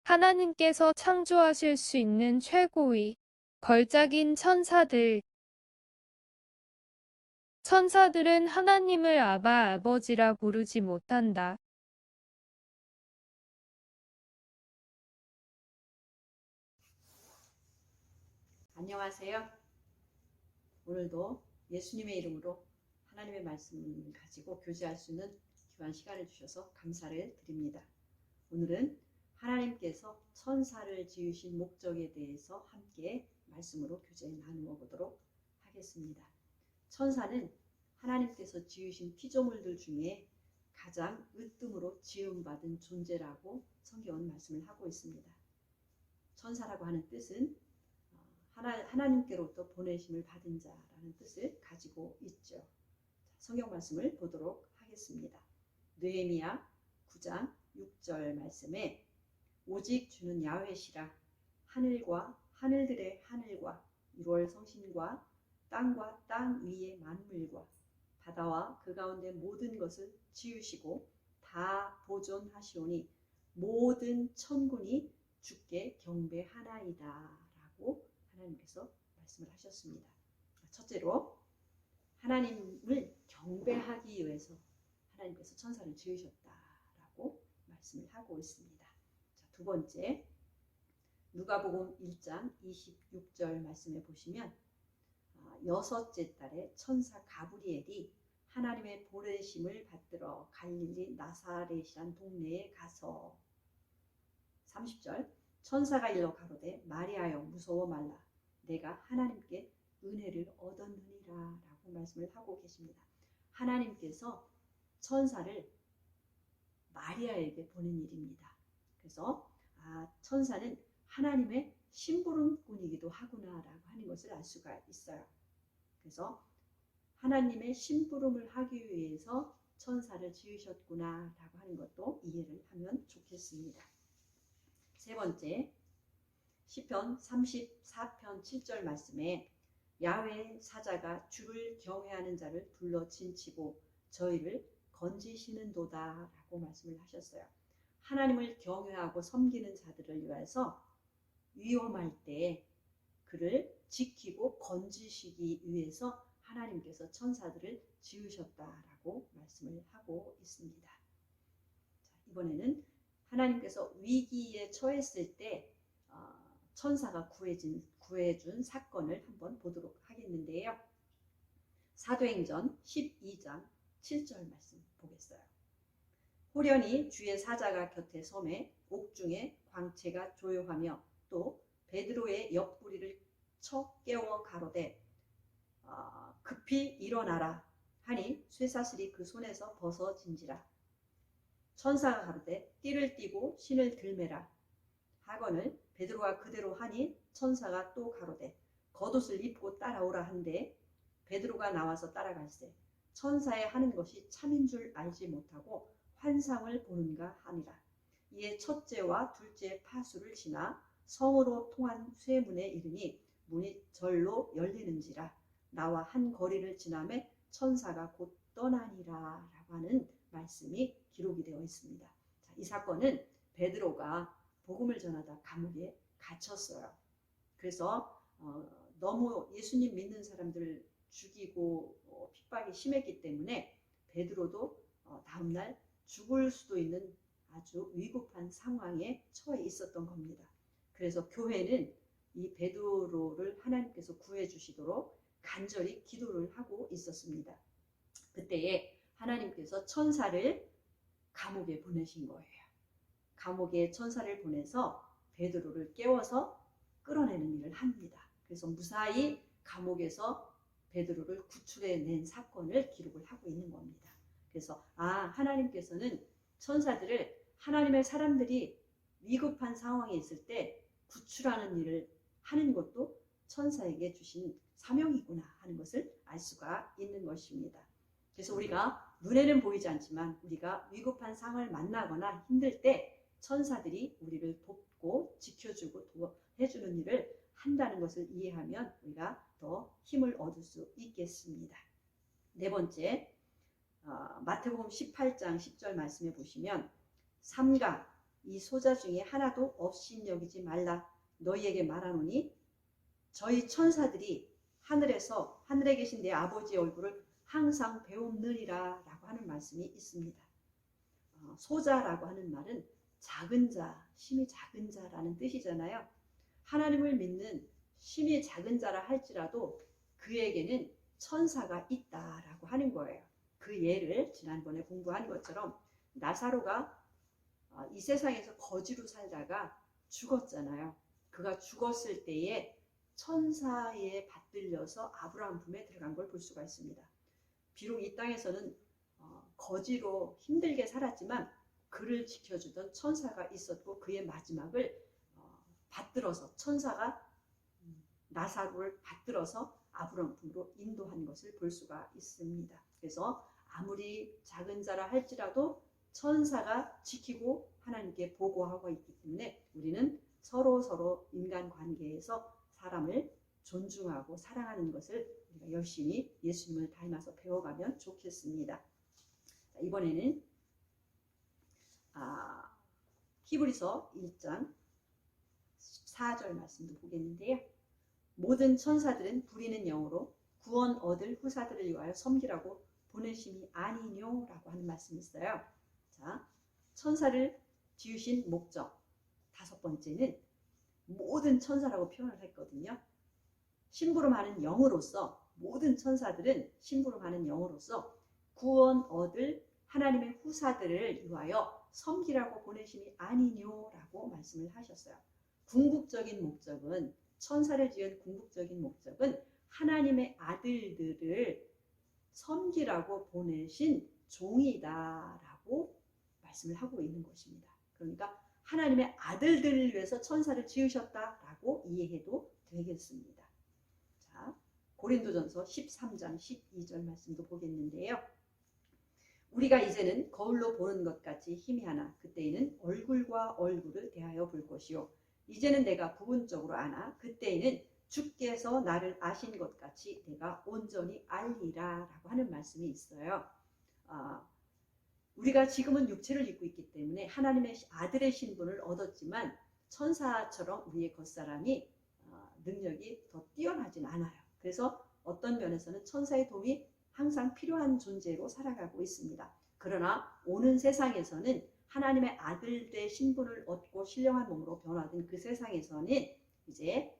하나님께서 창조하실 수 있는 최고의 걸작인 천사들. 천사들은 하나님을 아바 아버지라 부르지 못한다. 안녕하세요. 오늘도 예수님의 이름으로 하나님의 말씀을 가지고 교제할 수 있는 귀한 시간을 주셔서 감사를 드립니다. 오늘은 하나님께서 천사를 지으신 목적에 대해서 함께 말씀으로 교제 나누어 보도록 하겠습니다. 천사는 하나님께서 지으신 피조물들 중에 가장 으뜸으로 지음받은 존재라고 성경은 말씀을 하고 있습니다. 천사라고 하는 뜻은 하나님께로부터 보내심을 받은 자라는 뜻을 가지고 있죠. 성경 말씀을 보도록 하겠습니다. 느헤미야 9장 6절 말씀에 오직 주는 야훼시라 하늘과 하늘들의 하늘과 1월 성신과 땅과 땅 위의 만물과 바다와 그 가운데 모든 것을 지으시고 다 보존하시오니 모든 천군이 주께 경배하나이다 라고 하나님께서 말씀을 하셨습니다. 첫째로 하나님을 경배하기 위해서 하나님께서 천사를 지으셨다라고 말씀을 하고 있습니다. 자, 두 번째 누가복음 1장 26절 말씀에 보시면 여섯째 달에 천사 가브리엘이 하나님의 보내심을 받들어 갈릴리 나사렛이란 동네에 가서 30절 천사가 일러 가로되 마리아여 무서워 말라 내가 하나님께 은혜를 얻었느니라 라고 말씀을 하고 계십니다. 하나님께서 천사를 마리아에게 보낸 일입니다. 그래서 천사는 하나님의 심부름꾼이기도 하구나라고 하는 것을 알 수가 있어요. 그래서 하나님의 심부름을 하기 위해서 천사를 지으셨구나라고 하는 것도 이해를 하면 좋겠습니다. 세 번째 시편 34편 7절 말씀에 야훼 사자가 주를 경외하는 자를 불러 진치고 저희를 건지시는도다 라고 말씀을 하셨어요. 하나님을 경외하고 섬기는 자들을 위해서 위험할 때 그를 지키고 건지시기 위해서 하나님께서 천사들을 지으셨다라고 말씀을 하고 있습니다. 자, 이번에는 하나님께서 위기에 처했을 때 천사가 구해준 사건을 한번 보도록 하겠는데요. 사도행전 12장 7절 말씀 보겠어요. 호련히 주의 사자가 곁에 섬에 옥중에 광채가 조용하며 또 베드로의 옆구리를 쳐 깨워 가로되 급히 일어나라 하니 쇠사슬이 그 손에서 벗어진지라. 천사가 가로되 띠를 띠고 신을 들매라 하거늘 베드로가 그대로 하니 천사가 또 가로되 겉옷을 입고 따라오라 한데 베드로가 나와서 따라갈세 천사의 하는 것이 참인 줄 알지 못하고 환상을 보는가 하니라. 이에 첫째와 둘째 파수를 지나 성으로 통한 쇠문에 이르니 문이 절로 열리는지라. 나와 한 거리를 지나매 천사가 곧 떠나니라 라고 하는 말씀이 기록이 되어 있습니다. 자, 이 사건은 베드로가 복음을 전하다 감옥에 갇혔어요. 그래서 너무 예수님 믿는 사람들을 죽이고 핍박이 심했기 때문에 베드로도 다음날 죽을 수도 있는 아주 위급한 상황에 처해 있었던 겁니다. 그래서 교회는 이 베드로를 하나님께서 구해 주시도록 간절히 기도를 하고 있었습니다. 그때에 하나님께서 천사를 감옥에 보내신 거예요. 감옥에 천사를 보내서 베드로를 깨워서 끌어내는 일을 합니다. 그래서 무사히 감옥에서 베드로를 구출해낸 사건을 기록을 하고 있는 겁니다. 그래서 하나님께서는 천사들을 하나님의 사람들이 위급한 상황에 있을 때 구출하는 일을 하는 것도 천사에게 주신 사명이구나 하는 것을 알 수가 있는 것입니다. 그래서 우리가 눈에는 보이지 않지만 우리가 위급한 상황을 만나거나 힘들 때 천사들이 우리를 돕고 지켜주고 해주는 일을 한다는 것을 이해하면 우리가 더 힘을 얻을 수 있겠습니다. 네 번째 마태복음 18장 10절 말씀해 보시면 삼가 이 소자 중에 하나도 업신여기지 말라. 너희에게 말하노니 저희 천사들이 하늘에 계신 내 아버지의 얼굴을 항상 배움느니라 라고 하는 말씀이 있습니다. 소자라고 하는 말은 작은 자, 심히 작은 자라는 뜻이잖아요. 하나님을 믿는 심히 작은 자라 할지라도 그에게는 천사가 있다라고 하는 거예요. 그 예를 지난번에 공부한 것처럼 나사로가 이 세상에서 거지로 살다가 죽었잖아요. 그가 죽었을 때에 천사에 받들려서 아브라함 품에 들어간 걸 볼 수가 있습니다. 비록 이 땅에서는 거지로 힘들게 살았지만 그를 지켜주던 천사가 있었고 그의 마지막을 받들어서 천사가 나사로를 받들어서 아브라함 품으로 인도한 것을 볼 수가 있습니다. 그래서 아무리 작은 자라 할지라도 천사가 지키고 하나님께 보고하고 있기 때문에 우리는 서로 인간관계에서 사람을 존중하고 사랑하는 것을 우리가 열심히 예수님을 닮아서 배워가면 좋겠습니다. 이번에는 히브리서 1장 4절 말씀도 보겠는데요. 모든 천사들은 부리는 영으로 구원 얻을 후사들을 위하여 섬기라고 보내심이 아니뇨라고 하는 말씀이 있어요. 자, 천사를 지으신 목적 다섯 번째는 모든 천사라고 표현을 했거든요. 심부름하는 영으로서 모든 천사들은 심부름하는 영으로서 구원 얻을 하나님의 후사들을 위하여 섬기라고 보내심이 아니뇨라고 말씀을 하셨어요. 궁극적인 목적은 천사를 지은 궁극적인 목적은 하나님의 아들들을 섬기라고 보내신 종이다라고 말씀을 하고 있는 것입니다. 그러니까 하나님의 아들들을 위해서 천사를 지으셨다라고 이해해도 되겠습니다. 자, 고린도전서 13장 12절 말씀도 보겠는데요. 우리가 이제는 거울로 보는 것 같이 희미하나 그때에는 얼굴과 얼굴을 대하여 볼 것이요 이제는 내가 부분적으로 아나 그때에는 주께서 나를 아신 것 같이 내가 온전히 알리라 라고 하는 말씀이 있어요. 우리가 지금은 육체를 입고 있기 때문에 하나님의 아들의 신분을 얻었지만 천사처럼 우리의 겉사람이 능력이 더 뛰어나진 않아요. 그래서 어떤 면에서는 천사의 도움이 항상 필요한 존재로 살아가고 있습니다. 그러나 오는 세상에서는 하나님의 아들의 신분을 얻고 신령한 몸으로 변화된 그 세상에서는 이제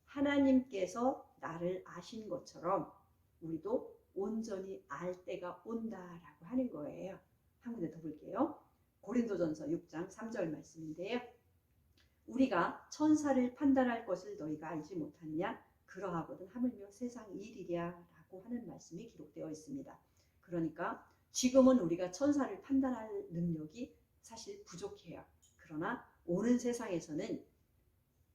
하나님께서 나를 아신 것처럼 우리도 온전히 알 때가 온다라고 하는 거예요. 한 군데 더 볼게요. 고린도전서 6장 3절 말씀인데요. 우리가 천사를 판단할 것을 너희가 알지 못하느냐? 그러하거든 하물며 세상 일이랴 라고 하는 말씀이 기록되어 있습니다. 그러니까 지금은 우리가 천사를 판단할 능력이 사실 부족해요. 그러나 오는 세상에서는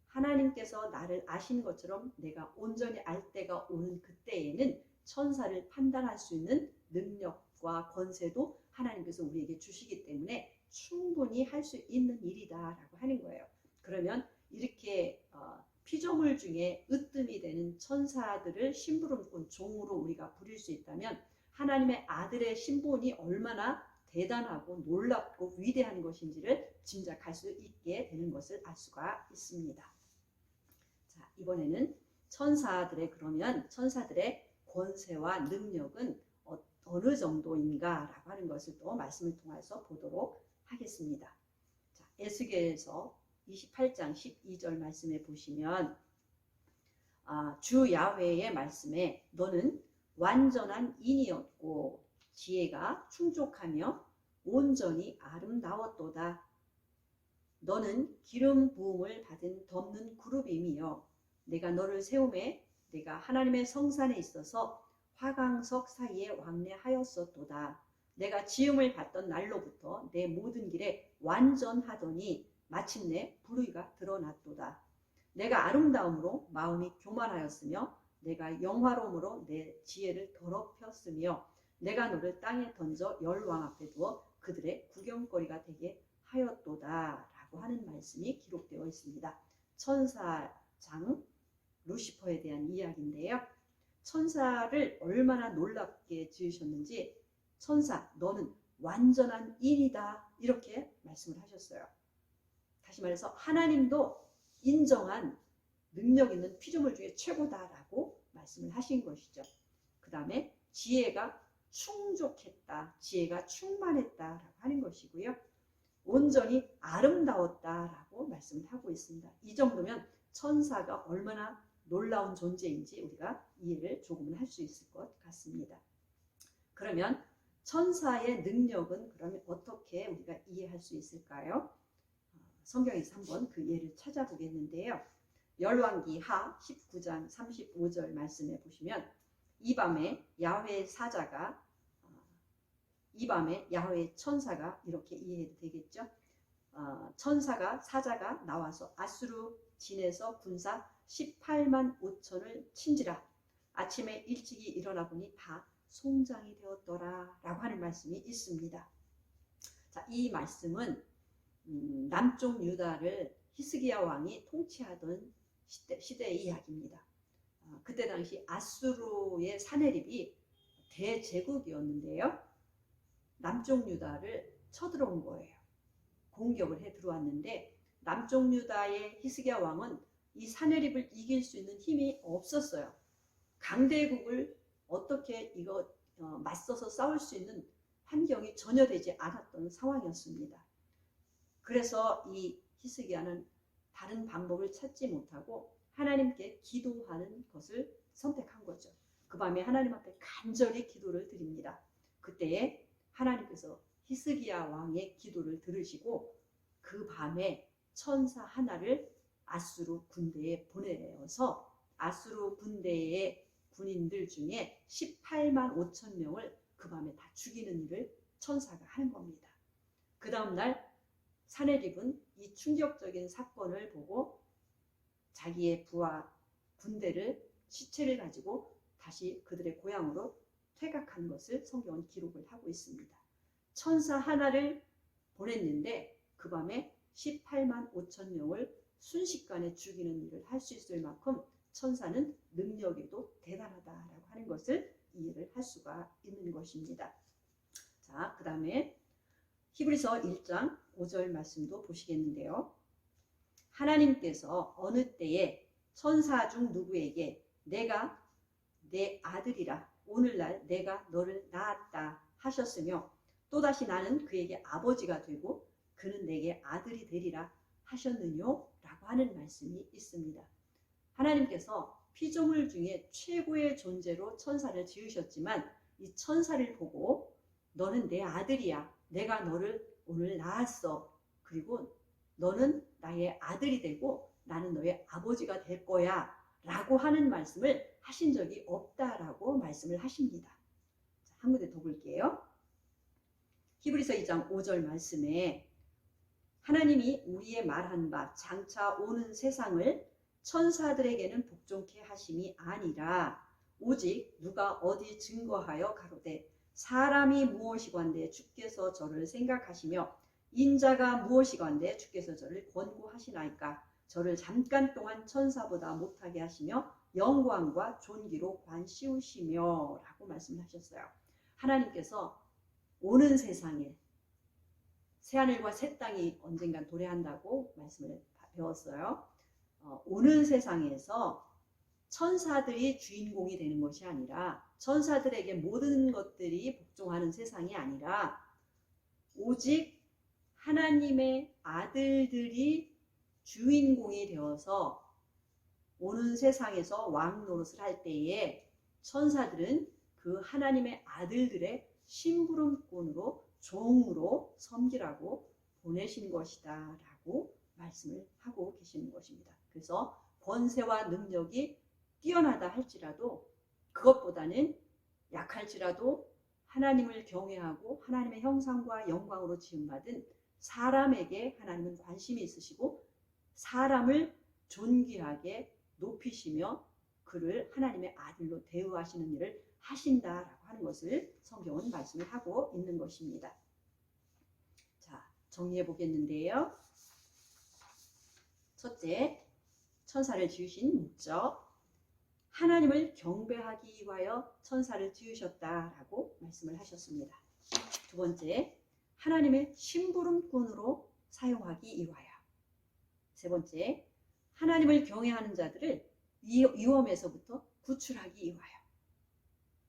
하나님께서 나를 아신 것처럼 내가 온전히 알 때가 오는 그때에는 천사를 판단할 수 있는 능력과 권세도 하나님께서 우리에게 주시기 때문에 충분히 할 수 있는 일이다라고 하는 거예요. 그러면 이렇게 피조물 중에 으뜸이 되는 천사들을 심부름꾼 종으로 우리가 부릴 수 있다면 하나님의 아들의 신분이 얼마나 대단하고 놀랍고 위대한 것인지를 짐작할 수 있게 되는 것을 알 수가 있습니다. 자, 이번에는 그러면 천사들의 권세와 능력은 어느 정도인가라고 하는 것을 또 말씀을 통해서 보도록 하겠습니다. 자, 에스겔서 28장 12절 말씀에 보시면 주 야훼의 말씀에 너는 완전한 인이었고 지혜가 충족하며 온전히 아름다웠도다. 너는 기름 부음을 받은 덮는 그룹임이여 내가 너를 세우매 내가 하나님의 성산에 있어서 화강석 사이에 왕래하였었도다. 내가 지음을 받던 날로부터 내 모든 길에 완전하더니 마침내 불의가 드러났도다. 내가 아름다움으로 마음이 교만하였으며 내가 영화로움으로 내 지혜를 더럽혔으며 내가 너를 땅에 던져 열왕 앞에 두어 그들의 구경거리가 되게 하였도다 라고 하는 말씀이 기록되어 있습니다. 천사장 루시퍼에 대한 이야기인데요. 천사를 얼마나 놀랍게 지으셨는지 천사 너는 완전한 인이다 이렇게 말씀을 하셨어요. 다시 말해서 하나님도 인정한 능력 있는 피조물 중에 최고다라고 말씀을 하신 것이죠. 그 다음에 지혜가 충족했다, 지혜가 충만했다라고 하는 것이고요. 온전히 아름다웠다라고 말씀을 하고 있습니다. 이 정도면 천사가 얼마나 놀라운 존재인지 우리가 이해를 조금은 할 수 있을 것 같습니다. 그러면 천사의 능력은 그러면 어떻게 우리가 이해할 수 있을까요? 성경에서 한번 그 예를 찾아보겠는데요. 열왕기 하 19장 35절 말씀에 보시면 이 밤에 야훼의 천사가 이렇게 이해해도 되겠죠. 천사가 사자가 나와서 아수르 진에서 군사 18만 5천을 친지라. 아침에 일찍이 일어나 보니 다 송장이 되었더라 라고 하는 말씀이 있습니다. 자, 이 말씀은 남쪽 유다를 히스기야 왕이 통치하던 시대의 이야기입니다. 그때 당시 아수르의 사내립이 대제국이었는데요. 남쪽 유다를 쳐들어온 거예요. 공격을 해 들어왔는데 남쪽 유다의 히스기야 왕은 이 사내립을 이길 수 있는 힘이 없었어요. 강대국을 어떻게 맞서서 싸울 수 있는 환경이 전혀 되지 않았던 상황이었습니다. 그래서 이 히스기야는 다른 방법을 찾지 못하고 하나님께 기도하는 것을 선택한 거죠. 그 밤에 하나님 앞에 간절히 기도를 드립니다. 그때에 하나님께서 히스기야 왕의 기도를 들으시고 그 밤에 천사 하나를 아수르 군대에 보내어서 아수르 군대의 군인들 중에 18만 5천 명을 그 밤에 다 죽이는 일을 천사가 하는 겁니다. 그 다음날 사내립은 이 충격적인 사건을 보고 자기의 부하 군대를 시체를 가지고 다시 그들의 고향으로 퇴각한 것을 성경은 기록을 하고 있습니다. 천사 하나를 보냈는데 그 밤에 18만 5천 명을 순식간에 죽이는 일을 할 수 있을 만큼 천사는 능력에도 대단하다라고 하는 것을 이해를 할 수가 있는 것입니다. 자, 그 다음에 히브리서 1장 5절 말씀도 보시겠는데요. 하나님께서 어느 때에 천사 중 누구에게 내가 내 아들이라 오늘날 내가 너를 낳았다 하셨으며 또다시 나는 그에게 아버지가 되고 그는 내게 아들이 되리라 하셨느뇨? 라고 하는 말씀이 있습니다. 하나님께서 피조물 중에 최고의 존재로 천사를 지으셨지만 이 천사를 보고 너는 내 아들이야. 내가 너를 오늘 낳았어. 그리고 너는 나의 아들이 되고 나는 너의 아버지가 될 거야. 라고 하는 말씀을 하신 적이 없다라고 말씀을 하십니다. 자, 한 군데 더 볼게요. 히브리서 2장 5절 말씀에 하나님이 우리의 말한 바 장차 오는 세상을 천사들에게는 복종케 하심이 아니라 오직 누가 어디 증거하여 가로되 사람이 무엇이건대 주께서 저를 생각하시며 인자가 무엇이건대 주께서 저를 권고하시나이까 저를 잠깐 동안 천사보다 못하게 하시며 영광과 존귀로 관씌우시며 라고 말씀하셨어요. 하나님께서 오는 세상에 새하늘과 새 땅이 언젠간 도래한다고 말씀을 배웠어요. 오는 세상에서 천사들이 주인공이 되는 것이 아니라 천사들에게 모든 것들이 복종하는 세상이 아니라 오직 하나님의 아들들이 주인공이 되어서 오는 세상에서 왕 노릇을 할 때에 천사들은 그 하나님의 아들들의 심부름꾼으로 종으로 섬기라고 보내신 것이다 라고 말씀을 하고 계시는 것입니다. 그래서 권세와 능력이 뛰어나다 할지라도 그것보다는 약할지라도 하나님을 경외하고 하나님의 형상과 영광으로 지음받은 사람에게 하나님은 관심이 있으시고 사람을 존귀하게 높이시며 그를 하나님의 아들로 대우하시는 일을 하신다라고 하는 것을 성경은 말씀을 하고 있는 것입니다. 자, 정리해 보겠는데요. 첫째, 천사를 지으신 목적. 하나님을 경배하기 위하여 천사를 지으셨다라고 말씀을 하셨습니다. 두 번째, 하나님의 심부름꾼으로 사용하기 위하여. 세 번째, 하나님을 경외하는 자들을 위험에서부터 구출하기 위하여.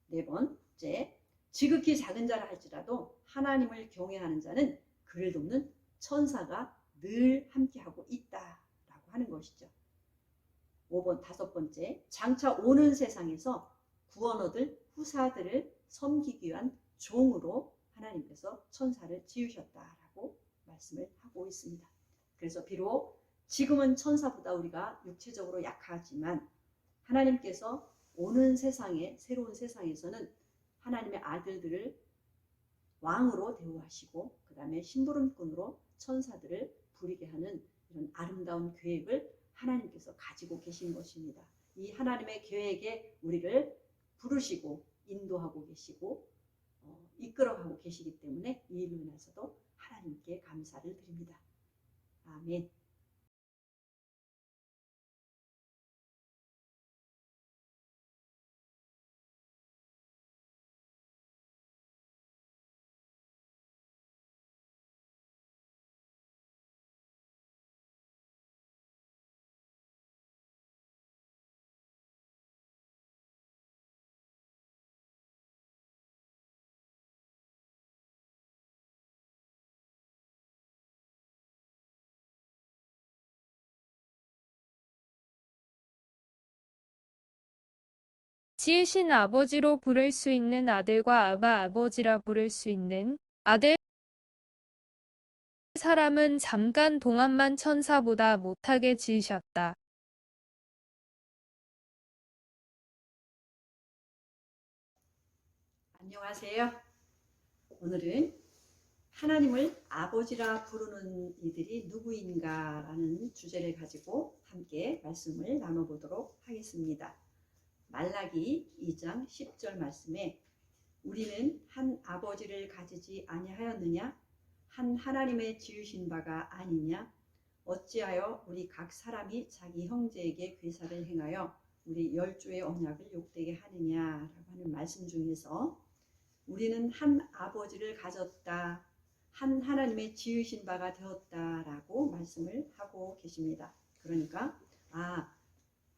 네 번째, 지극히 작은 자라 할지라도 하나님을 경외하는 자는 그를 돕는 천사가 늘 함께하고 있다라고 하는 것이죠. 5번, 다섯 번째, 장차 오는 세상에서 구원 얻을 후사들을 섬기기 위한 종으로 하나님께서 천사를 지으셨다라고 말씀을 하고 있습니다. 그래서 비록 지금은 천사보다 우리가 육체적으로 약하지만 하나님께서 오는 세상에, 새로운 세상에서는 하나님의 아들들을 왕으로 대우하시고 그 다음에 심부름꾼으로 천사들을 부리게 하는 이런 아름다운 계획을 하나님께서 가지고 계신 것입니다. 이 하나님의 계획에 우리를 부르시고 인도하고 계시고 이끌어가고 계시기 때문에 이 일로 인해서도 하나님께 감사를 드립니다. 아멘. 지으신 아버지로 부를 수 있는 아들과 아바 아버지라 부를 수 있는 아들 사람은 잠깐 동안만 천사보다 못하게 지으셨다. 안녕하세요. 오늘은 하나님을 아버지라 부르는 이들이 누구인가 라는 주제를 가지고 함께 말씀을 나눠보도록 하겠습니다. 말라기 2장 10절 말씀에 우리는 한 아버지를 가지지 아니하였느냐? 한 하나님의 지으신 바가 아니냐? 어찌하여 우리 각 사람이 자기 형제에게 괴사를 행하여 우리 열조의 언약을 욕되게 하느냐라고 하는 말씀 중에서 우리는 한 아버지를 가졌다, 한 하나님의 지으신 바가 되었다라고 말씀을 하고 계십니다. 그러니까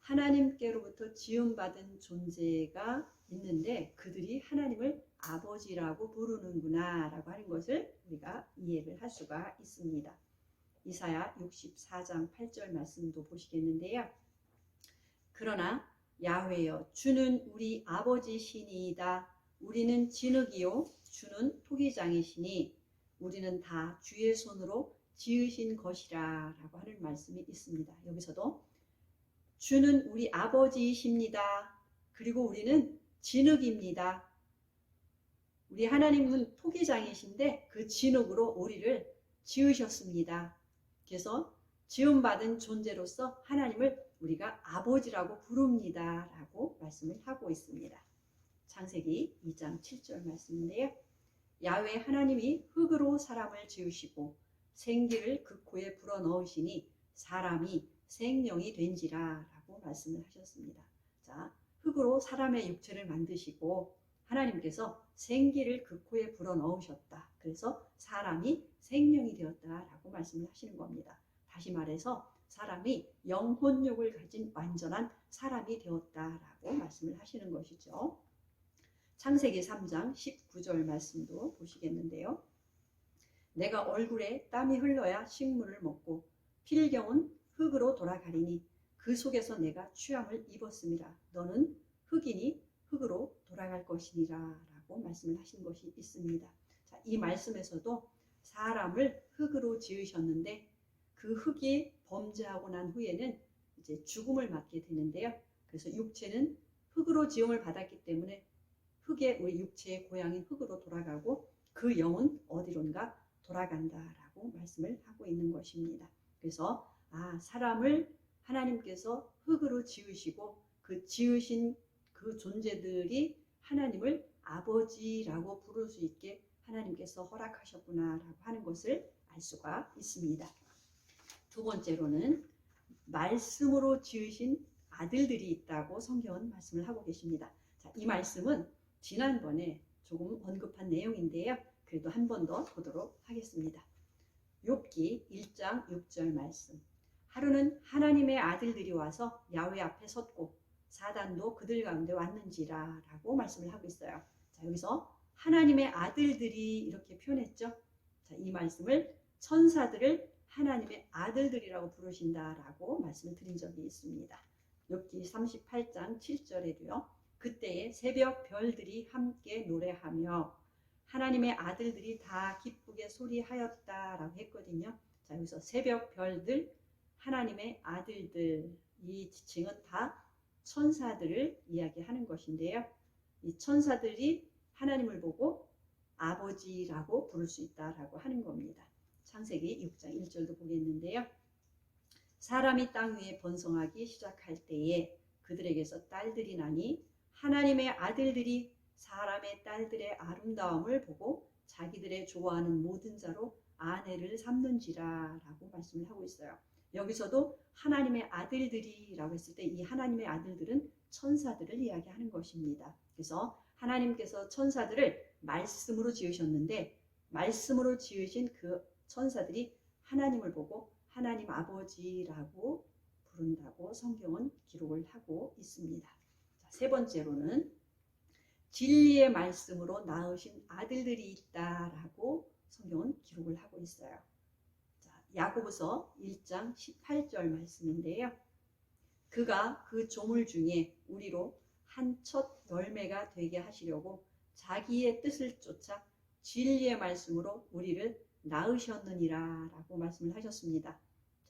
하나님께로부터 지음받은 존재가 있는데 그들이 하나님을 아버지라고 부르는구나 라고 하는 것을 우리가 이해를 할 수가 있습니다. 이사야 64장 8절 말씀도 보시겠는데요. 그러나 야훼여 주는 우리 아버지시니이다. 우리는 진흙이요 주는 토기장이시니 우리는 다 주의 손으로 지으신 것이라 라고 하는 말씀이 있습니다. 여기서도 주는 우리 아버지이십니다. 그리고 우리는 진흙입니다. 우리 하나님은 토기장이신데 그 진흙으로 우리를 지으셨습니다. 그래서 지음받은 존재로서 하나님을 우리가 아버지라고 부릅니다 라고 말씀을 하고 있습니다. 창세기 2장 7절 말씀인데요. 야훼 하나님이 흙으로 사람을 지으시고 생기를 그 코에 불어넣으시니 사람이 생명이 된지라 라고 말씀을 하셨습니다. 자, 흙으로 사람의 육체를 만드시고 하나님께서 생기를 그 코에 불어넣으셨다. 그래서 사람이 생명이 되었다라고 말씀을 하시는 겁니다. 다시 말해서 사람이 영혼력을 가진 완전한 사람이 되었다라고 말씀을 하시는 것이죠. 창세기 3장 19절 말씀도 보시겠는데요. 내가 얼굴에 땀이 흘러야 식물을 먹고 필경은 흙으로 돌아가리니 그 속에서 내가 취함을 입었음이라. 너는 흙이니 흙으로 돌아갈 것이니라 라고 말씀을 하신 것이 있습니다. 자, 이 말씀에서도 사람을 흙으로 지으셨는데 그 흙이 범죄하고 난 후에는 이제 죽음을 맞게 되는데요. 그래서 육체는 흙으로 지음을 받았기 때문에 흙의 우리 육체의 고향인 흙으로 돌아가고 그 영은 어디론가 돌아간다라고 말씀을 하고 있는 것입니다. 그래서 사람을 하나님께서 흙으로 지으시고 그 지으신 그 존재들이 하나님을 아버지라고 부를 수 있게 하나님께서 허락하셨구나라고 하는 것을 알 수가 있습니다. 두 번째로는 말씀으로 지으신 아들들이 있다고 성경은 말씀을 하고 계십니다. 자, 이 말씀은 지난번에 조금 언급한 내용인데요. 그래도 한 번 더 보도록 하겠습니다. 욥기 1장 6절 말씀. 하루는 하나님의 아들들이 와서 야훼 앞에 섰고 사단도 그들 가운데 왔는지라 라고 말씀을 하고 있어요. 자, 여기서 하나님의 아들들이 이렇게 표현했죠. 자, 이 말씀을 천사들을 하나님의 아들들이라고 부르신다라고 말씀을 드린 적이 있습니다. 욥기 38장 7절에도요. 그때에 새벽 별들이 함께 노래하며 하나님의 아들들이 다 기쁘게 소리하였다라고 했거든요. 자, 여기서 새벽 별들, 하나님의 아들들, 이 지칭은 다 천사들을 이야기하는 것인데요. 이 천사들이 하나님을 보고 아버지라고 부를 수 있다라고 하는 겁니다. 창세기 6장 1절도 보겠는데요. 사람이 땅 위에 번성하기 시작할 때에 그들에게서 딸들이 나니 하나님의 아들들이 사람의 딸들의 아름다움을 보고 자기들의 좋아하는 모든 자로 아내를 삼는지라 라고 말씀을 하고 있어요. 여기서도 하나님의 아들들이라고 했을 때 이 하나님의 아들들은 천사들을 이야기하는 것입니다. 그래서 하나님께서 천사들을 말씀으로 지으셨는데 말씀으로 지으신 그 천사들이 하나님을 보고 하나님 아버지라고 부른다고 성경은 기록을 하고 있습니다. 자, 세 번째로는 진리의 말씀으로 낳으신 아들들이 있다라고 성경은 기록을 하고 있어요. 자, 야고보서 1장 18절 말씀인데요. 그가 그 조물 중에 우리로 한 첫 열매가 되게 하시려고 자기의 뜻을 쫓아 진리의 말씀으로 우리를 낳으셨느니라 라고 말씀을 하셨습니다.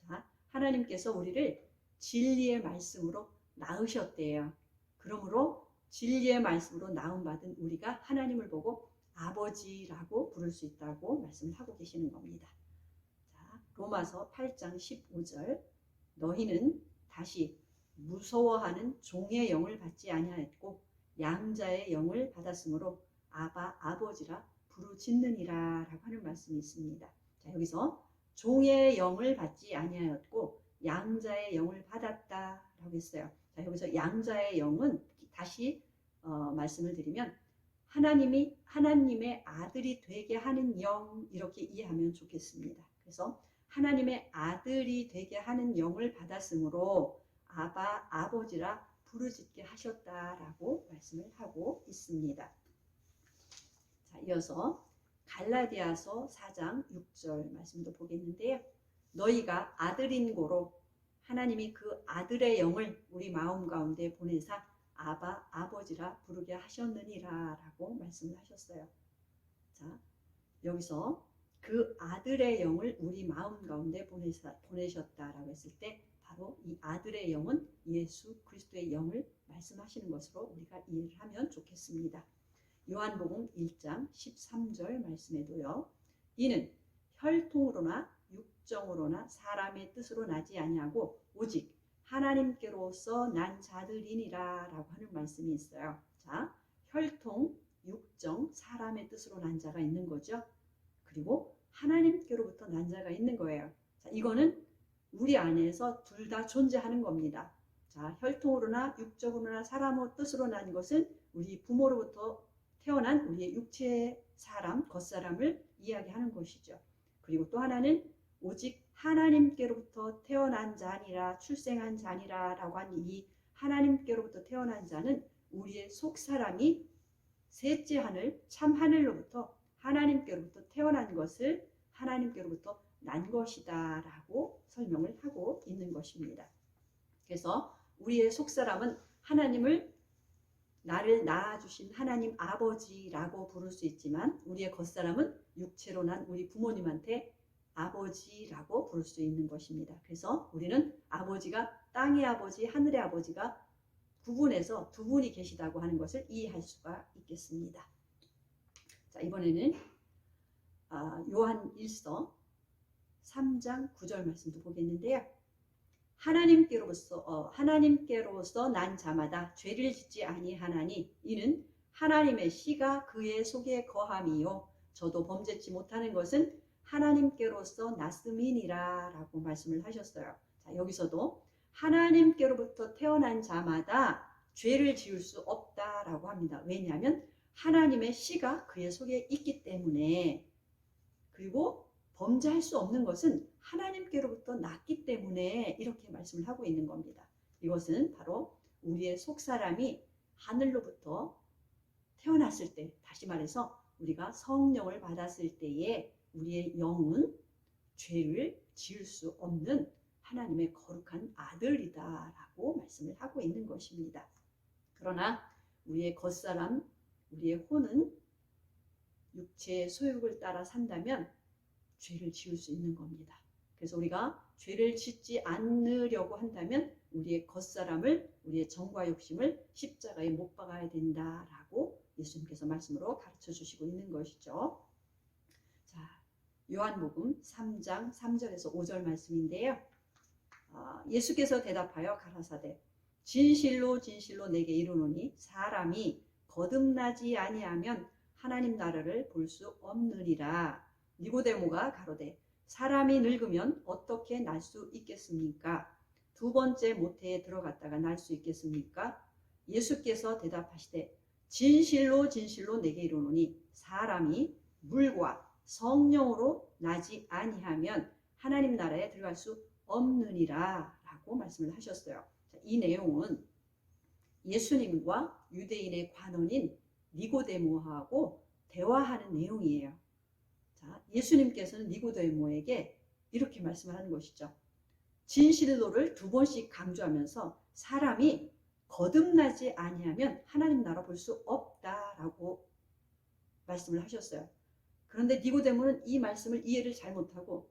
자, 하나님께서 우리를 진리의 말씀으로 낳으셨대요. 그러므로 진리의 말씀으로 낳음받은 우리가 하나님을 보고 아버지라고 부를 수 있다고 말씀을 하고 계시는 겁니다. 자, 로마서 8장 15절 너희는 다시 무서워하는 종의 영을 받지 아니하였고 양자의 영을 받았으므로 아바 아버지라 부르짖느니라 라고 하는 말씀이 있습니다. 자, 여기서 종의 영을 받지 아니하였고 양자의 영을 받았다 라고 했어요. 자, 여기서 양자의 영은 다시 말씀을 드리면 하나님의 아들이 되게 하는 영 이렇게 이해하면 좋겠습니다. 그래서 하나님의 아들이 되게 하는 영을 받았으므로 아바 아버지라 부르짖게 하셨다라고 말씀을 하고 있습니다. 자, 이어서 갈라디아서 4장 6절 말씀도 보겠는데요. 너희가 아들인 고로 하나님이 그 아들의 영을 우리 마음 가운데 보내사 아바 아버지라 부르게 하셨느니라 라고 말씀을 하셨어요. 자, 여기서 그 아들의 영을 우리 마음 가운데 보내셨다라고 했을 때 바로 이 아들의 영은 예수 그리스도의 영을 말씀하시는 것으로 우리가 이해를 하면 좋겠습니다. 요한복음 1장 13절 말씀에도요. 이는 혈통으로나 육정으로나 사람의 뜻으로 나지 아니하고 오직 하나님께로서 난 자들이니라 라고 하는 말씀이 있어요. 자, 혈통, 육정, 사람의 뜻으로 난 자가 있는 거죠. 그리고 하나님께로부터 난 자가 있는 거예요. 자, 이거는 우리 안에서 둘 다 존재하는 겁니다. 자, 혈통으로나 육적으로나 사람의 뜻으로 난 것은 우리 부모로부터 태어난 우리의 육체의 사람, 겉사람을 이야기하는 것이죠. 그리고 또 하나는 오직 하나님께로부터 태어난 자니라 출생한 자니라 라고 한 이 하나님께로부터 태어난 자는 우리의 속사람이 셋째 하늘 참 하늘로부터 하나님께로부터 태어난 것을 하나님께로부터 난 것이다 라고 설명을 하고 있는 것입니다. 그래서 우리의 속사람은 하나님을 나를 낳아주신 하나님 아버지라고 부를 수 있지만 우리의 겉사람은 육체로 난 우리 부모님한테 아버지라고 부를 수 있는 것입니다. 그래서 우리는 아버지가 땅의 아버지, 하늘의 아버지가 구분해서 두 분이 계시다고 하는 것을 이해할 수가 있겠습니다. 자, 이번에는 요한 1서 3장 9절 말씀도 보겠는데요. 하나님께로서 난 자마다 죄를 짓지 아니하나니 이는 하나님의 씨가 그의 속에 거함이요 저도 범죄치 못하는 것은 하나님께로서 났음이니라 라고 말씀을 하셨어요. 자, 여기서도 하나님께로부터 태어난 자마다 죄를 지을 수 없다라고 합니다. 왜냐하면 하나님의 씨가 그의 속에 있기 때문에 그리고 범죄할 수 없는 것은 하나님께로부터 났기 때문에 이렇게 말씀을 하고 있는 겁니다. 이것은 바로 우리의 속사람이 하늘로부터 태어났을 때, 다시 말해서 우리가 성령을 받았을 때에 우리의 영은 죄를 지을 수 없는 하나님의 거룩한 아들이다라고 말씀을 하고 있는 것입니다. 그러나 우리의 겉사람, 우리의 혼은 육체의 소욕을 따라 산다면 죄를 지을 수 있는 겁니다. 그래서 우리가 죄를 짓지 않으려고 한다면 우리의 겉사람을, 우리의 정과 욕심을 십자가에 못 박아야 된다라고 예수님께서 말씀으로 가르쳐 주시고 있는 것이죠. 자, 요한복음 3장 3절에서 5절 말씀인데요. 예수께서 대답하여 가라사대 진실로 진실로 내게 이르노니 사람이 거듭나지 아니하면 하나님 나라를 볼 수 없느니라. 니고데모가 가로되 사람이 늙으면 어떻게 날 수 있겠습니까? 두 번째 모태에 들어갔다가 날 수 있겠습니까? 예수께서 대답하시되 진실로 진실로 내게 이르노니 사람이 물과 성령으로 나지 아니하면 하나님 나라에 들어갈 수 없느니라 라고 말씀을 하셨어요. 이 내용은 예수님과 유대인의 관원인 니고데모하고 대화하는 내용이에요. 자, 예수님께서는 니고데모에게 이렇게 말씀하는 것이죠. 진실로를 두 번씩 강조하면서 사람이 거듭나지 아니하면 하나님 나라 볼 수 없다라고 말씀을 하셨어요. 그런데 니고데모는 이 말씀을 이해를 잘못하고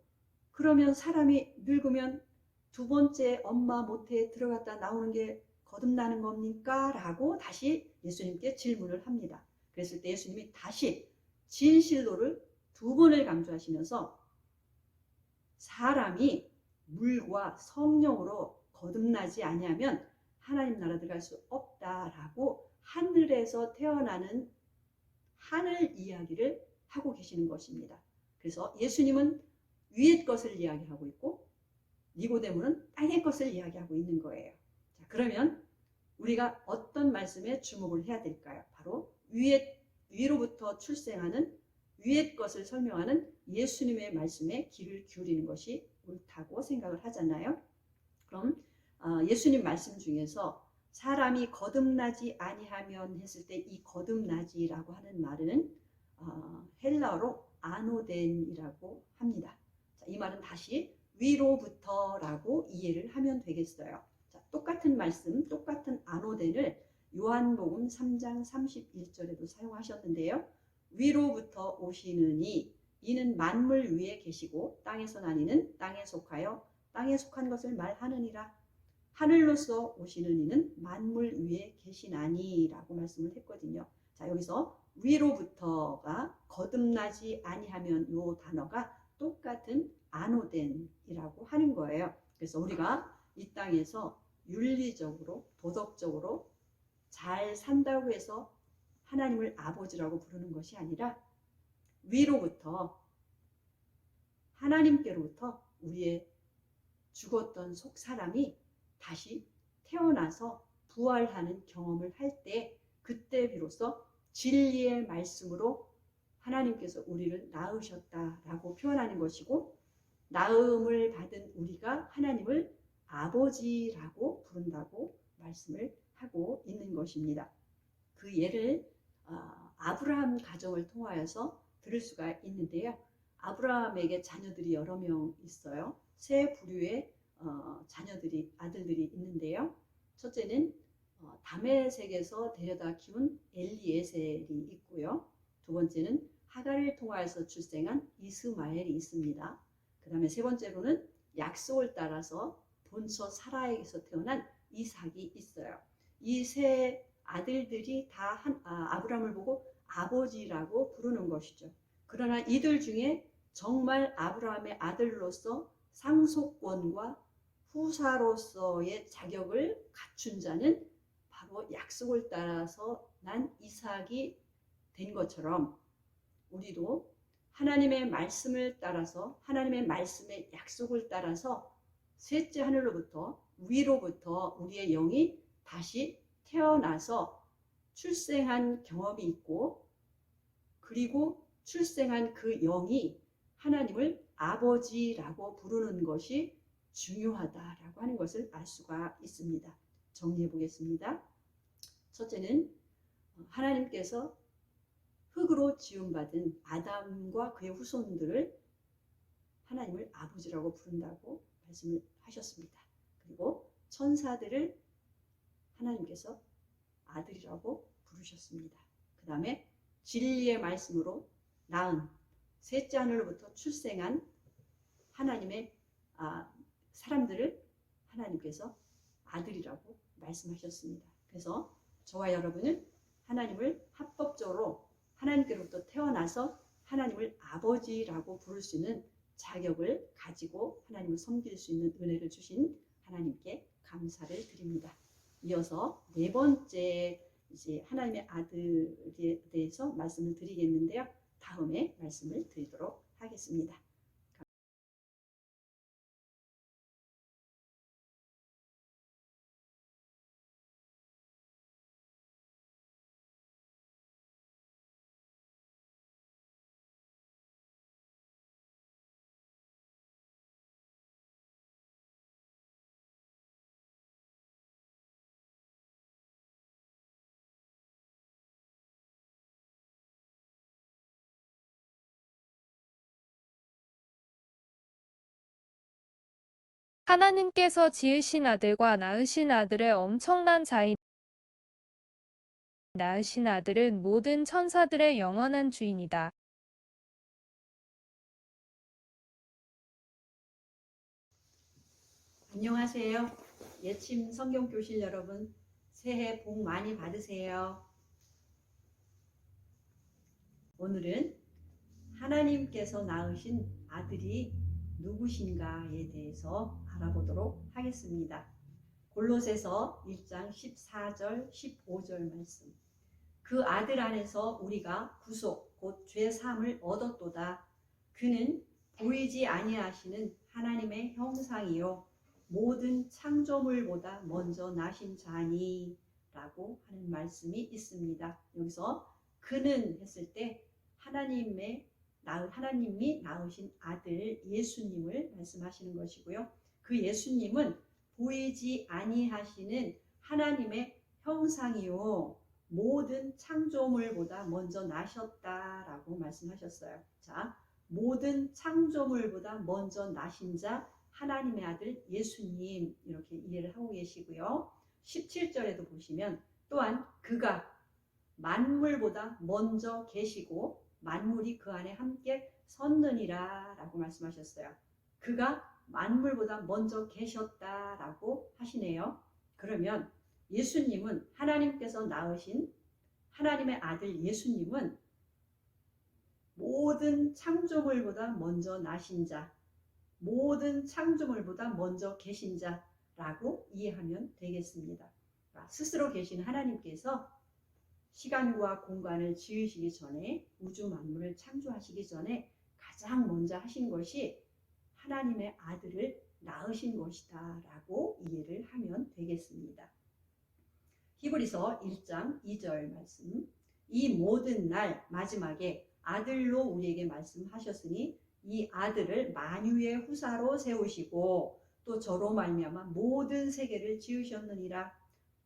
그러면 사람이 늙으면 두 번째 엄마 모태에 들어갔다 나오는 게 거듭나는 겁니까? 라고 다시 예수님께 질문을 합니다. 그랬을 때 예수님이 다시 진실로를 두 번을 강조하시면서 사람이 물과 성령으로 거듭나지 아니하면 하나님 나라 들어갈 수 없다라고 하늘에서 태어나는 하늘 이야기를 하고 계시는 것입니다. 그래서 예수님은 위의 것을 이야기하고 있고 니고데모는 땅의 것을 이야기하고 있는 거예요. 자, 그러면 우리가 어떤 말씀에 주목을 해야 될까요? 바로 위로부터 출생하는 위의 것을 설명하는 예수님의 말씀에 귀를 기울이는 것이 옳다고 생각을 하잖아요. 그럼 예수님 말씀 중에서 사람이 거듭나지 아니하면 했을 때 이 거듭나지라고 하는 말은 헬라어로 아노덴이라고 합니다. 자, 이 말은 다시 위로부터라고 이해를 하면 되겠어요. 자, 똑같은 말씀, 똑같은 아노덴을 요한복음 3장 31절에도 사용하셨는데요. 위로부터 오시느니 이는 만물 위에 계시고 땅에서 나니는 땅에 속하여 땅에 속한 것을 말하느니라. 하늘로서 오시는 이는 만물 위에 계시나니 라고 말씀을 했거든요. 자, 여기서 위로부터가 거듭나지 아니하면 이 단어가 똑같은 아노덴이라고 하는 거예요. 그래서 우리가 이 땅에서 윤리적으로 도덕적으로 잘 산다고 해서 하나님을 아버지라고 부르는 것이 아니라 위로부터 하나님께로부터 우리의 죽었던 속사람이 다시 태어나서 부활하는 경험을 할 때 그때 비로소 진리의 말씀으로 하나님께서 우리를 낳으셨다라고 표현하는 것이고 낳음을 받은 우리가 하나님을 아버지라고 부른다고 말씀을 하고 있는 것입니다. 그 예를 아브라함 가정을 통하여서 들을 수가 있는데요. 아브라함에게 자녀들이 여러 명 있어요. 세 부류의 자녀들이 아들들이 있는데요. 첫째는 다메섹에서 데려다 키운 엘리에셀이 있고요. 두 번째는 하갈을 통하여서 출생한 이스마엘이 있습니다. 그 다음에 세 번째로는 약속을 따라서 본처 사라에게서 태어난 이삭이 있어요. 이 세 아들들이 다 아브라함을 보고 아버지라고 부르는 것이죠. 그러나 이들 중에 정말 아브라함의 아들로서 상속권과 후사로서의 자격을 갖춘 자는 바로 약속을 따라서 난 이삭이 된 것처럼 우리도 하나님의 말씀을 따라서 하나님의 말씀의 약속을 따라서 셋째 하늘로부터 위로부터 우리의 영이 다시 태어나서 출생한 경험이 있고 그리고 출생한 그 영이 하나님을 아버지라고 부르는 것이 중요하다라고 하는 것을 알 수가 있습니다. 정리해 보겠습니다. 첫째는 하나님께서 흙으로 지음받은 아담과 그의 후손들을 하나님을 아버지라고 부른다고 말씀을 하셨습니다. 그리고 천사들을 하나님께서 아들이라고 부르셨습니다. 그 다음에 진리의 말씀으로 낳은 셋째 하늘로부터 출생한 하나님의 사람들을 하나님께서 아들이라고 말씀하셨습니다. 그래서 저와 여러분은 하나님을 합법적으로 하나님께로부터 태어나서 하나님을 아버지라고 부를 수 있는 자격을 가지고 하나님을 섬길 수 있는 은혜를 주신 하나님께 감사를 드립니다. 이어서 네 번째 이제 하나님의 아들에 대해서 말씀을 드리겠는데요. 다음에 말씀을 드리도록 하겠습니다. 하나님께서 지으신 아들과 낳으신 아들의 엄청난 자인 낳으신 아들은 모든 천사들의 영원한 주인이다. 안녕하세요. 예침 성경교실 여러분, 새해 복 많이 받으세요. 오늘은 하나님께서 낳으신 아들이 누구신가에 대해서 알아보도록 하겠습니다. 골로새서 1장 14절 15절 말씀. 그 아들 안에서 우리가 구속 곧 죄 사함을 얻었도다. 그는 보이지 아니하시는 하나님의 형상이요 모든 창조물보다 먼저 나신 자니 라고 하는 말씀이 있습니다. 여기서 그는 했을 때 하나님이 낳으신 아들 예수님을 말씀하시는 것이고요. 그 예수님은 보이지 아니하시는 하나님의 형상이요 모든 창조물보다 먼저 나셨다라고 말씀하셨어요. 자, 모든 창조물보다 먼저 나신 자 하나님의 아들 예수님 이렇게 이해를 하고 계시고요. 17절에도 보시면 또한 그가 만물보다 먼저 계시고 만물이 그 안에 함께 섰느니라 라고 말씀하셨어요. 그가 만물보다 먼저 계셨다라고 하시네요. 그러면 예수님은 하나님께서 낳으신 하나님의 아들 예수님은 모든 창조물보다 먼저 나신 자, 모든 창조물보다 먼저 계신 자라고 이해하면 되겠습니다. 스스로 계신 하나님께서 시간과 공간을 지으시기 전에 우주 만물을 창조하시기 전에 가장 먼저 하신 것이 하나님의 아들을 낳으신 것이다 라고 이해를 하면 되겠습니다. 히브리서 1장 2절 말씀. 이 모든 날 마지막에 아들로 우리에게 말씀하셨으니 이 아들을 만유의 후사로 세우시고 또 저로 말미암아 모든 세계를 지으셨느니라.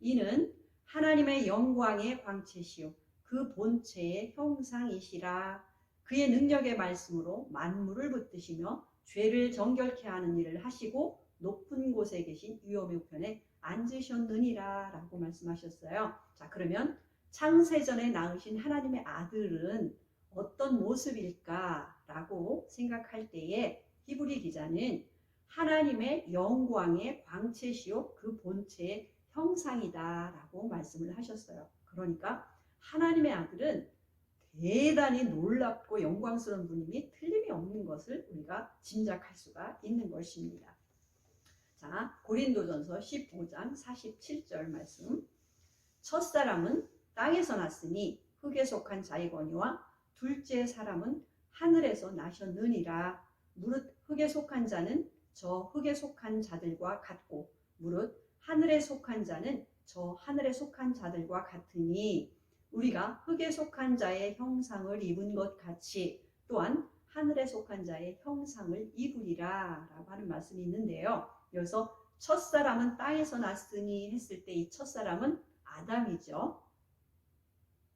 이는 하나님의 영광의 광채시요 그 본체의 형상이시라. 그의 능력의 말씀으로 만물을 붙드시며 죄를 정결케 하는 일을 하시고 높은 곳에 계신 위엄의 우편에 앉으셨느니라 라고 말씀하셨어요. 자, 그러면 창세전에 낳으신 하나님의 아들은 어떤 모습일까 라고 생각할 때에 히브리 기자는 하나님의 영광의 광채시요 그 본체의 형상이다 라고 말씀을 하셨어요. 그러니까 하나님의 아들은 대단히 놀랍고 영광스러운 분임이 틀림이 없는 것을 우리가 짐작할 수가 있는 것입니다. 자, 고린도전서 15장 47절 말씀. 첫사람은 땅에서 났으니 흙에 속한 자이거니와 둘째 사람은 하늘에서 나셨느니라. 무릇 흙에 속한 자는 저 흙에 속한 자들과 같고 무릇 하늘에 속한 자는 저 하늘에 속한 자들과 같으니 우리가 흙에 속한 자의 형상을 입은 것 같이 또한 하늘에 속한 자의 형상을 입으리라 라고 하는 말씀이 있는데요. 여기서 첫사람은 땅에서 났으니 했을 때 이 첫사람은 아담이죠.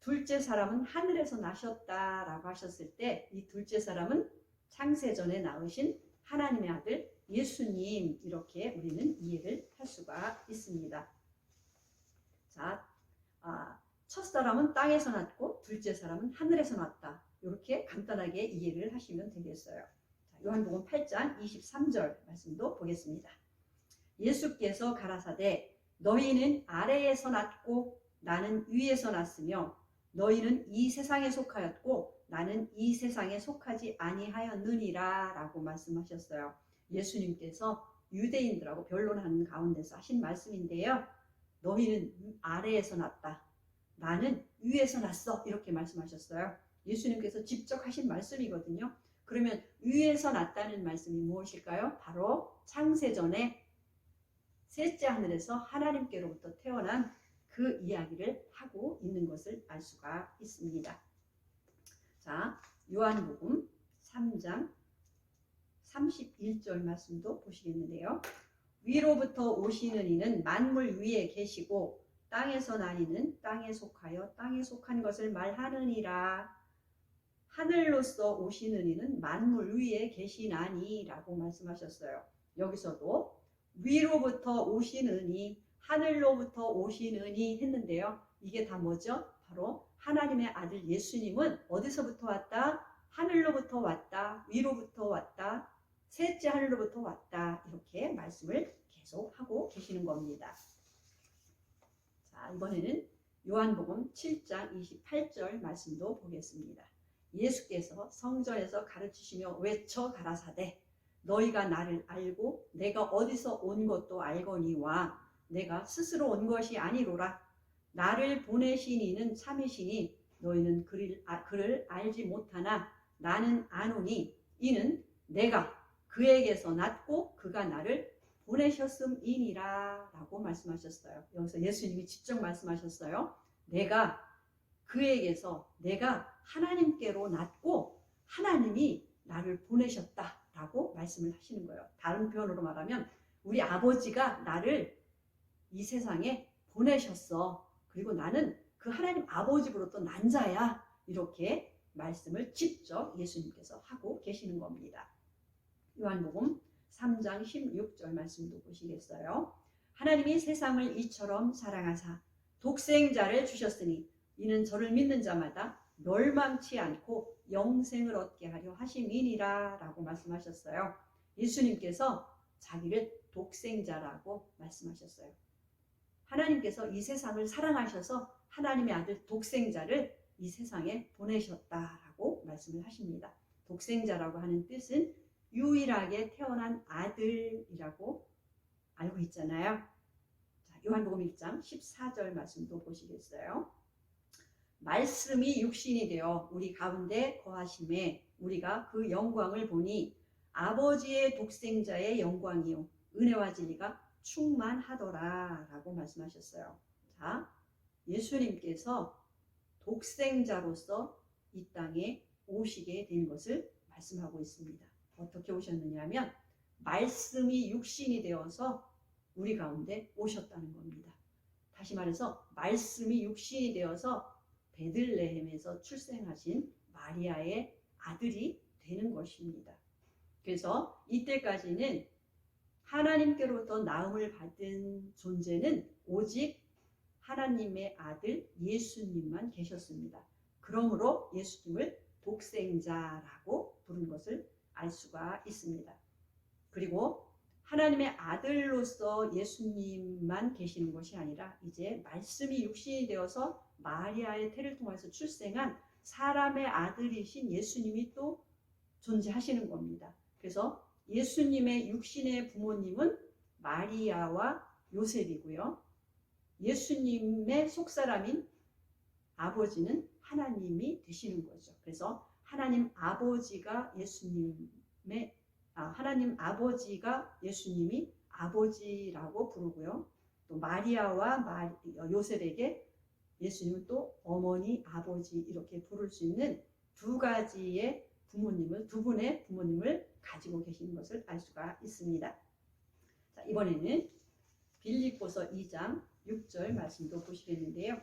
둘째 사람은 하늘에서 나셨다라고 하셨을 때 이 둘째 사람은 창세전에 낳으신 하나님의 아들 예수님, 이렇게 우리는 이해를 할 수가 있습니다. 자, 첫 사람은 땅에서 났고 둘째 사람은 하늘에서 났다. 이렇게 간단하게 이해를 하시면 되겠어요. 자, 요한복음 8장 23절 말씀도 보겠습니다. 예수께서 가라사대 너희는 아래에서 났고 나는 위에서 났으며 너희는 이 세상에 속하였고 나는 이 세상에 속하지 아니하였느니라 라고 말씀하셨어요. 예수님께서 유대인들하고 변론하는 가운데서 하신 말씀인데요. 너희는 아래에서 났다. 나는 위에서 났어. 이렇게 말씀하셨어요. 예수님께서 직접 하신 말씀이거든요. 그러면 위에서 났다는 말씀이 무엇일까요? 바로 창세전에 셋째 하늘에서 하나님께로부터 태어난 그 이야기를 하고 있는 것을 알 수가 있습니다. 자, 요한복음 3장 31절 말씀도 보시겠는데요. 위로부터 오시는 이는 만물 위에 계시고 땅에서 난 이는 땅에 속하여 땅에 속한 것을 말하느니라. 하늘로서 오시는 이는 만물 위에 계시나니 라고 말씀하셨어요. 여기서도 위로부터 오시느니 하늘로부터 오시느니 했는데요. 이게 다 뭐죠? 바로 하나님의 아들 예수님은 어디서부터 왔다? 하늘로부터 왔다. 위로부터 왔다. 셋째 하늘로부터 왔다. 이렇게 말씀을 계속 하고 계시는 겁니다. 자, 이번에는 요한복음 7장 28절 말씀도 보겠습니다. 예수께서 성전에서 가르치시며 외쳐 가라사대 너희가 나를 알고 내가 어디서 온 것도 알거니와 내가 스스로 온 것이 아니로라. 나를 보내신 이는 참이시니 너희는 그를 알지 못하나 나는 아노니 이는 내가 그에게서 났고 그가 나를 보내셨음이니라 라고 말씀하셨어요. 여기서 예수님이 직접 말씀하셨어요. 내가 하나님께로 났고 하나님이 나를 보내셨다라고 말씀을 하시는 거예요. 다른 표현으로 말하면 우리 아버지가 나를 이 세상에 보내셨어. 그리고 나는 그 하나님 아버지로부터 난 자야. 이렇게 말씀을 직접 예수님께서 하고 계시는 겁니다. 요한복음 3장 16절 말씀도 보시겠어요. 하나님이 세상을 이처럼 사랑하사 독생자를 주셨으니 이는 저를 믿는 자마다 멸망치 않고 영생을 얻게 하려 하심이니라 라고 말씀하셨어요. 예수님께서 자기를 독생자라고 말씀하셨어요. 하나님께서 이 세상을 사랑하셔서 하나님의 아들 독생자를 이 세상에 보내셨다라고 말씀을 하십니다. 독생자라고 하는 뜻은 유일하게 태어난 아들이라고 알고 있잖아요. 자, 요한복음 1장 14절 말씀도 보시겠어요? 말씀이 육신이 되어 우리 가운데 거하심에 우리가 그 영광을 보니 아버지의 독생자의 영광이요 은혜와 진리가 충만하더라 라고 말씀하셨어요. 자, 예수님께서 독생자로서 이 땅에 오시게 된 것을 말씀하고 있습니다. 어떻게 오셨느냐 하면 말씀이 육신이 되어서 우리 가운데 오셨다는 겁니다. 다시 말해서 말씀이 육신이 되어서 베들레헴에서 출생하신 마리아의 아들이 되는 것입니다. 그래서 이때까지는 하나님께로부터 나음을 받은 존재는 오직 하나님의 아들 예수님만 계셨습니다. 그러므로 예수님을 독생자라고 부른 것을 알 수가 있습니다. 그리고 하나님의 아들로서 예수님만 계시는 것이 아니라 이제 말씀이 육신이 되어서 마리아의 태를 통해서 출생한 사람의 아들이신 예수님이 또 존재하시는 겁니다. 그래서 예수님의 육신의 부모님은 마리아와 요셉이고요. 예수님의 속사람인 아버지는 하나님이 되시는 거죠. 그래서 하나님 아버지가 예수님이 아버지라고 부르고요. 또 마리아와 요셉에게 예수님은 또 어머니, 아버지 이렇게 부를 수 있는 두 가지의 두 분의 부모님을 가지고 계시는 것을 알 수가 있습니다. 자, 이번에는 빌립보서 2장 6절 말씀도 보시겠는데요.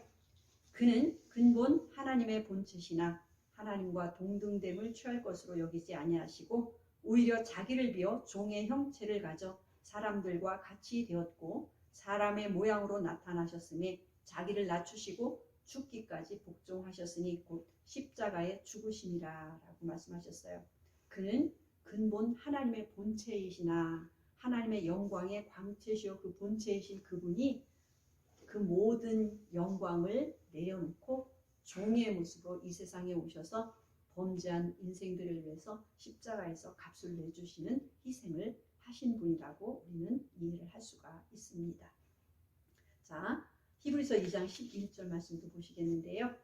그는 근본 하나님의 본체시나 하나님과 동등됨을 취할 것으로 여기지 아니하시고 오히려 자기를 비어 종의 형체를 가져 사람들과 같이 되었고 사람의 모양으로 나타나셨으니 자기를 낮추시고 죽기까지 복종하셨으니 곧 십자가에 죽으심이라 라고 말씀하셨어요. 그는 근본 하나님의 본체이시나 하나님의 영광의 광채시요 그 본체이신 그분이 그 모든 영광을 내려놓고 종의 모습으로 이 세상에 오셔서 범죄한 인생들을 위해서 십자가에서 값을 내주시는 희생을 하신 분이라고 우리는 이해를 할 수가 있습니다. 자, 히브리서 2장 11절 말씀도 보시겠는데요.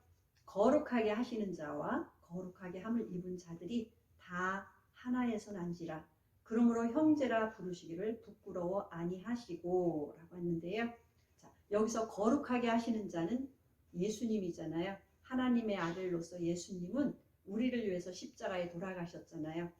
거룩하게 하시는 자와 거룩하게 함을 입은 자들이 다 하나에서 난지라 그러므로 형제라 부르시기를 부끄러워 아니하시고 라고 했는데요. 자, 여기서 거룩하게 하시는 자는 예수님이잖아요. 하나님의 아들로서 예수님은 우리를 위해서 십자가에 돌아가셨잖아요.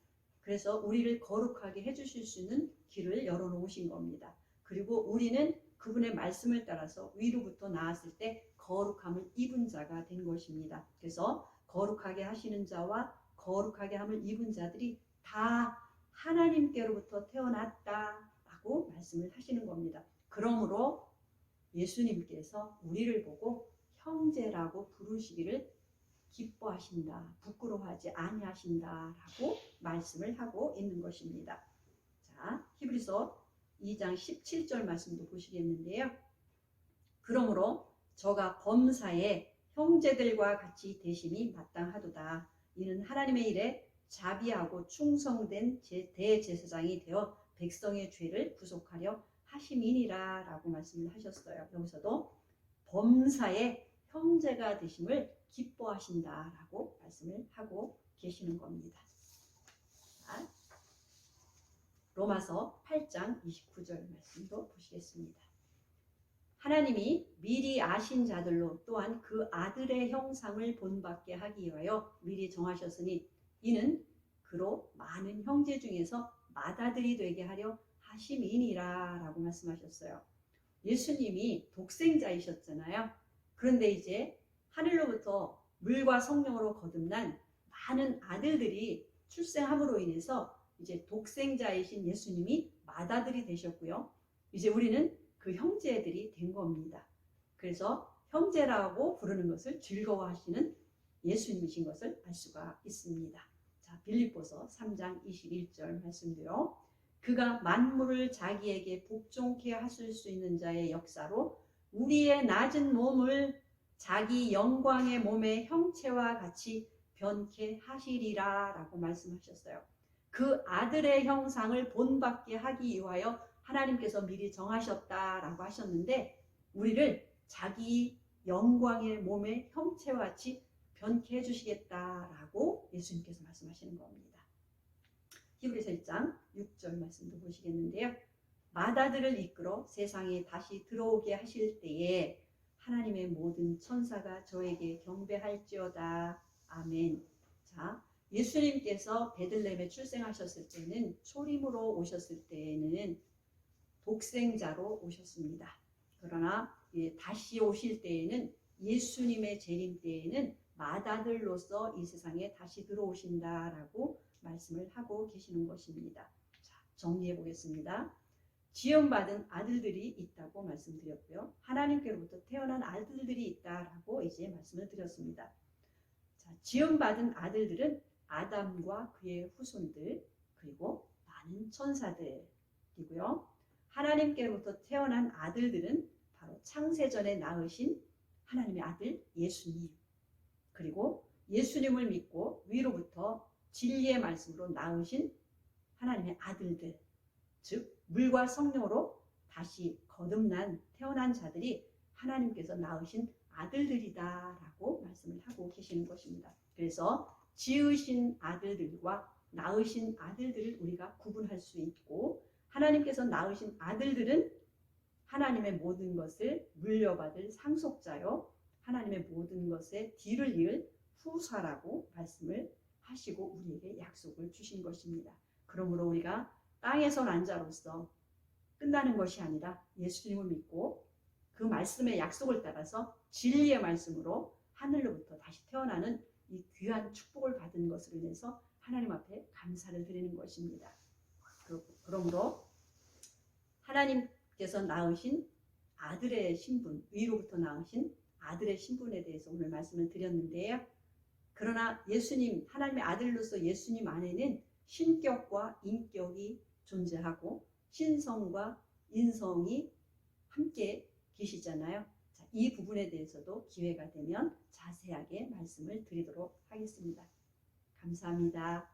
그래서 우리를 거룩하게 해주실 수 있는 길을 열어놓으신 겁니다. 그리고 우리는 그분의 말씀을 따라서 위로부터 나았을 때 거룩함을 입은 자가 된 것입니다. 그래서 거룩하게 하시는 자와 거룩하게 함을 입은 자들이 다 하나님께로부터 태어났다라고 말씀을 하시는 겁니다. 그러므로 예수님께서 우리를 보고 형제라고 부르시기를 기뻐하신다, 부끄러워하지 아니하신다라고 말씀을 하고 있는 것입니다. 자, 히브리서 2장 17절 말씀도 보시겠는데요. 그러므로 저가 범사에 형제들과 같이 되심이 마땅하도다. 이는 하나님의 일에 자비하고 충성된 대제사장이 되어 백성의 죄를 구속하려 하심이니라 라고 말씀을 하셨어요. 여기서도 범사에 형제가 되심을 기뻐하신다라고 말씀을 하고 계시는 겁니다. 자, 로마서 8장 29절 말씀도 보시겠습니다. 하나님이 미리 아신 자들로 또한 그 아들의 형상을 본받게 하기 위하여 미리 정하셨으니 이는 그로 많은 형제 중에서 맏아들이 되게 하려 하심이니라 라고 말씀하셨어요. 예수님이 독생자이셨잖아요. 그런데 이제 하늘로부터 물과 성령으로 거듭난 많은 아들들이 출생함으로 인해서 이제 독생자이신 예수님이 맏아들이 되셨고요. 이제 우리는 그 형제들이 된 겁니다. 그래서 형제라고 부르는 것을 즐거워하시는 예수님이신 것을 알 수가 있습니다. 자, 빌립보서 3장 21절 말씀대로 그가 만물을 자기에게 복종케 하실 수 있는 자의 역사로 우리의 낮은 몸을 자기 영광의 몸의 형체와 같이 변케 하시리라 라고 말씀하셨어요. 그 아들의 형상을 본받게 하기 위하여 하나님께서 미리 정하셨다라고 하셨는데 우리를 자기 영광의 몸의 형체와 같이 변케 해주시겠다라고 예수님께서 말씀하시는 겁니다. 히브리서 1장 6절 말씀도 보시겠는데요. 맏아들을 이끌어 세상에 다시 들어오게 하실 때에 하나님의 모든 천사가 저에게 경배할지어다. 아멘. 자, 예수님께서 베들레헴에 출생하셨을 때는 초림으로 오셨을 때에는 독생자로 오셨습니다. 그러나 다시 오실 때에는 예수님의 재림 때에는 맏아들로서 이 세상에 다시 들어오신다라고 말씀을 하고 계시는 것입니다. 자, 정리해 보겠습니다. 지음받은 아들들이 있다고 말씀드렸고요. 하나님께로부터 태어난 아들들이 있다라고 이제 말씀을 드렸습니다. 자, 지음받은 아들들은 아담과 그의 후손들 그리고 많은 천사들이고요. 하나님께로부터 태어난 아들들은 바로 창세전에 낳으신 하나님의 아들 예수님 그리고 예수님을 믿고 위로부터 진리의 말씀으로 낳으신 하나님의 아들들 즉 물과 성령으로 다시 거듭난 태어난 자들이 하나님께서 낳으신 아들들이다라고 말씀을 하고 계시는 것입니다. 그래서 지으신 아들들과 낳으신 아들들을 우리가 구분할 수 있고 하나님께서 낳으신 아들들은 하나님의 모든 것을 물려받을 상속자요 하나님의 모든 것에 뒤를 이을 후사라고 말씀을 하시고 우리에게 약속을 주신 것입니다. 그러므로 우리가 땅에서 난 자로서 끝나는 것이 아니라 예수님을 믿고 그 말씀의 약속을 따라서 진리의 말씀으로 하늘로부터 다시 태어나는 이 귀한 축복을 받은 것으로 인해서 하나님 앞에 감사를 드리는 것입니다. 그러므로 하나님께서 낳으신 아들의 신분, 위로부터 낳으신 아들의 신분에 대해서 오늘 말씀을 드렸는데요. 그러나 예수님, 하나님의 아들로서 예수님 안에는 신격과 인격이 존재하고 신성과 인성이 함께 계시잖아요. 자, 이 부분에 대해서도 기회가 되면 자세하게 말씀을 드리도록 하겠습니다. 감사합니다.